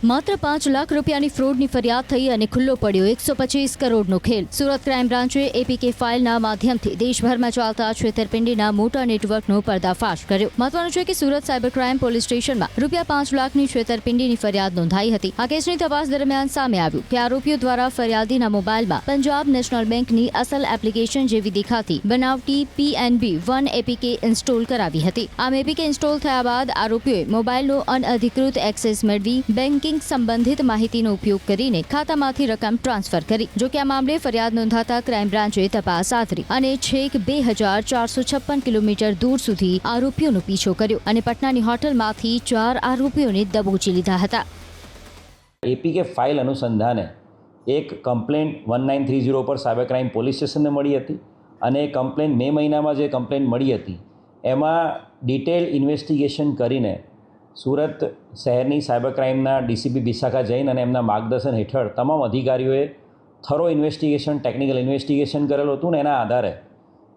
માત્ર 5 લાખ રૂપિયાની ફ્રોડની ફરિયાદ થઈ અને ખુલ્લો પડ્યો 125 કરોડનો ખેલ। સુરત ક્રાઇમ બ્રાન્ચે એપીકે ફાઇલના માધ્યમથી દેશભરમાં ચાલતા છેતરપિંડીના મોટા નેટવર્કનો પર્દાફાશ કર્યો। મહત્વનું છે કે સુરત સાયબર ક્રાઇમ પોલીસ સ્ટેશનમાં રૂપિયા 5 લાખની છેતરપિંડીની ફરિયાદ નોંધાઈ હતી। આ કેસની તપાસ દરમિયાન સામે આવ્યું કે આરોપીઓ દ્વારા ફરિયાદીના મોબાઈલમાં પંજાબ નેશનલ બેંકની અસલ એપ્લિકેશન જેવી દેખાતી બનાવટી PNB 1 એપીકે ઇન્સ્ટોલ કરાવી હતી। આમ એપીકે ઇન્સ્ટોલ થયા બાદ આરોપીઓએ મોબાઈલનો અનઅધિકૃત એક્સેસ મેળવી બેંકિંગ સંબંધિત માહિતીનો ઉપયોગ કરીને ખાતામાંથી રકમ ટ્રાન્સફર કરી। જો કે આ મામલે ફરિયાદ નોંધાતા ક્રાઇમ બ્રાન્ચે તપાસ આદરી અને છેક 2456 કિલોમીટર દૂર સુધી આરોપીઓનો પીછો કર્યો અને પટનાની હોટલમાંથી 4 આરોપીઓને દબોચી લીધા હતા। એપીકે ફાઇલ અનુસંધાને એક કમ્પ્લેન 1930 પર સાયબર ક્રાઇમ પોલીસ સ્ટેશનને મળી હતી અને એ કમ્પ્લેન મે મહિનામાં જે કમ્પ્લેન મળી હતી એમાં ડિટેલ ઇન્વેસ્ટિગેશન કરીને સુરત શહેરની સાયબર ક્રાઇમના ડીસીપી વિશાખા જૈન અને એમના માર્ગદર્શન હેઠળ તમામ અધિકારીઓએ થરો ઇન્વેસ્ટિગેશન ટેકનિકલ ઇન્વેસ્ટિગેશન કરેલું હતું ને એના આધારે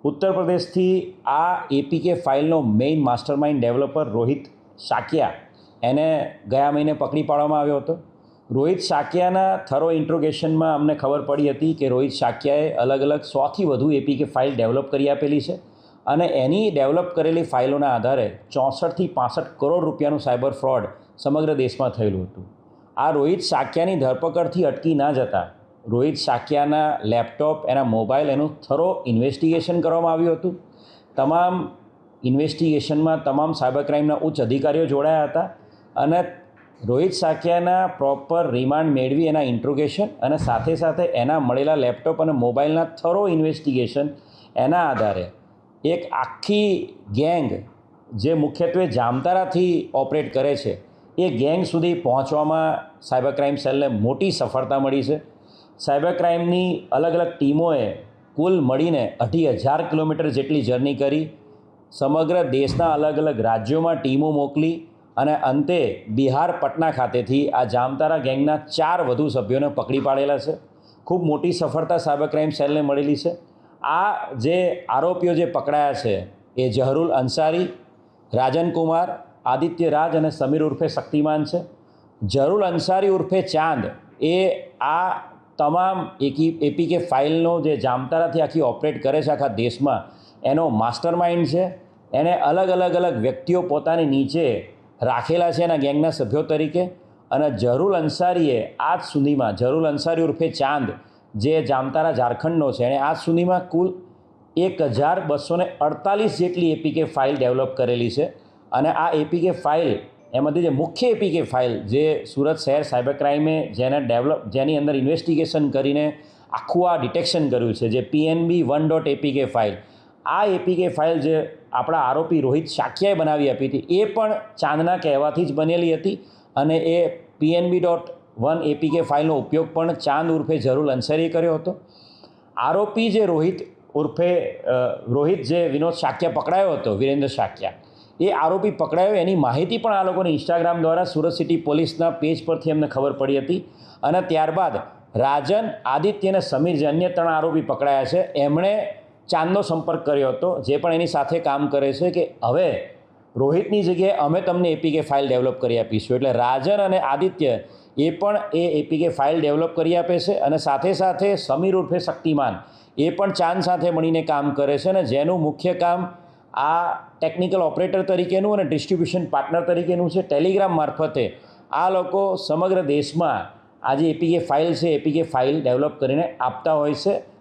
ઉત્તર પ્રદેશથી આ એપીકે ફાઇલનો મેઇન માસ્ટરમાઇન્ડ ડેવલપર રોહિત શાક્યા એને ગયા મહિને પકડી પાડવામાં આવ્યો હતો। રોહિત શાક્યાના થરો ઇન્ટ્રોગેશનમાં અમને ખબર પડી હતી કે રોહિત શાક્યાએ અલગ અલગ 100થી વધુ એપીકે ફાઇલ ડેવલપ કરી આપેલી છે અને એની ડેવલપ કરેલી ફાઇલોના આધારે 64 થી 65 કરોડ રૂપિયાનું સાયબર ફ્રોડ સમગ્ર દેશમાં થયેલું હતું। આ રોહિત શાક્યાની ધરપકડથી અટકી ના જતા રોહિત શાક્યાના લેપટોપ એના મોબાઈલ એનું થરો ઇન્વેસ્ટિગેશન કરવામાં આવ્યું હતું। તમામ ઇન્વેસ્ટિગેશનમાં તમામ સાયબર ક્રાઇમના ઉચ્ચ અધિકારીઓ જોડાયા હતા અને રોહિત શાક્યાના પ્રોપર રિમાન્ડ મેળવી એના ઇન્ટ્રોગેશન અને સાથે સાથે એના મળેલા લેપટોપ અને મોબાઈલના થરો ઇન્વેસ્ટિગેશન એના આધારે એક આખી ગેંગ જે મુખ્યત્વે જામતારાથી ઓપરેટ કરે છે એ ગેંગ સુધી પહોંચવામાં સાયબર ક્રાઇમ સેલને મોટી સફળતા મળી છે। સાયબર ક્રાઇમની અલગ અલગ ટીમોએ કુલ મળીને 2,500 કિલોમીટર જેટલી જર્ની કરી, સમગ્ર દેશના અલગ અલગ રાજ્યોમાં ટીમો મોકલી અને અંતે બિહાર પટના ખાતેથી આ જામતારા ગેંગના 4 વધુ સભ્યોને પકડી પાડેલા છે। ખૂબ મોટી સફળતા સાયબર ક્રાઇમ સેલને મળેલી છે। આ જે આરોપીઓ જે પકડાયા છે એ જહરુલ અંસારી, રાજન કુમાર, આદિત્ય રાજ અને સમીર ઉર્ફે શક્તિમાન છે। જહરુલ અંસારી ઉર્ફે ચાંદ એ આ તમામ એપીકે ફાઇલનો જે જામતારાથી આખી ઓપરેટ કરે છે આખા દેશમાં એનો માસ્ટર માઇન્ડ છે। એણે અલગ વ્યક્તિઓ પોતાની નીચે રાખેલા છે એના ગેંગના સભ્યો તરીકે અને જહરુલ અંસારીએ આજ સુધીમાં જહરુલ અંસારી ઉર્ફે ચાંદ જે જામતારા ઝારખંડનો છે એણે આજ સુધીમાં કુલ 1248 જેટલી એપીકે ફાઇલ ડેવલપ કરેલી છે અને આ એપીકે ફાઇલ એમાંથી જે મુખ્ય એપીકે ફાઇલ જે સુરત શહેર સાયબર ક્રાઇમે જેની અંદર ઇન્વેસ્ટિગેશન કરીને આખું આ ડિટેક્શન કર્યું છે જે PNB 1 એપીકે ફાઇલ, આ એપીકે ફાઇલ જે આપણા આરોપી રોહિત શાક્યાએ બનાવી આપી હતી એ પણ ચાંદના કહેવાથી જ બનેલી હતી અને એ PNB 1 એપીકે ફાઇલનો ઉપયોગ પણ ચાંદ ઉર્ફે જહરુલ અંસારીએ કર્યો હતો। આરોપી જે રોહિત જે વિનોદ શાક્યા પકડાયો હતો, વિરેન્દ્ર શાક્યા, એ આરોપી પકડાયો એની માહિતી પણ આ લોકોને ઇન્સ્ટાગ્રામ દ્વારા સુરત સિટી પોલીસના પેજ પરથી અમને ખબર પડી હતી અને ત્યારબાદ રાજન, આદિત્ય અને સમીર જે અન્ય 3 આરોપી પકડાયા છે એમણે ચાંદનો સંપર્ક કર્યો હતો જે પણ એની સાથે કામ કરે છે કે હવે રોહિતની જગ્યાએ અમે તમને એપીકે ફાઇલ ડેવલપ કરી આપીશું। એટલે રાજન અને આદિત્ય એ પણ એ એપીકે ફાઇલ ડેવલપ કરી આપે છે અને સાથે સાથે સમીર ઉર્ફે શક્તિમાન એ પણ ચાંદ સાથે મળીને કામ કરે છે અને જેનું મુખ્ય કામ આ ટેકનિકલ ઓપરેટર તરીકેનું અને ડિસ્ટ્રીબ્યુશન પાર્ટનર તરીકેનું છે। ટેલિગ્રામ મારફતે આ લોકો સમગ્ર દેશમાં આ જે એપીકે ફાઇલ છે એપીકે ફાઇલ ડેવલપ કરીને આપતા હોય છે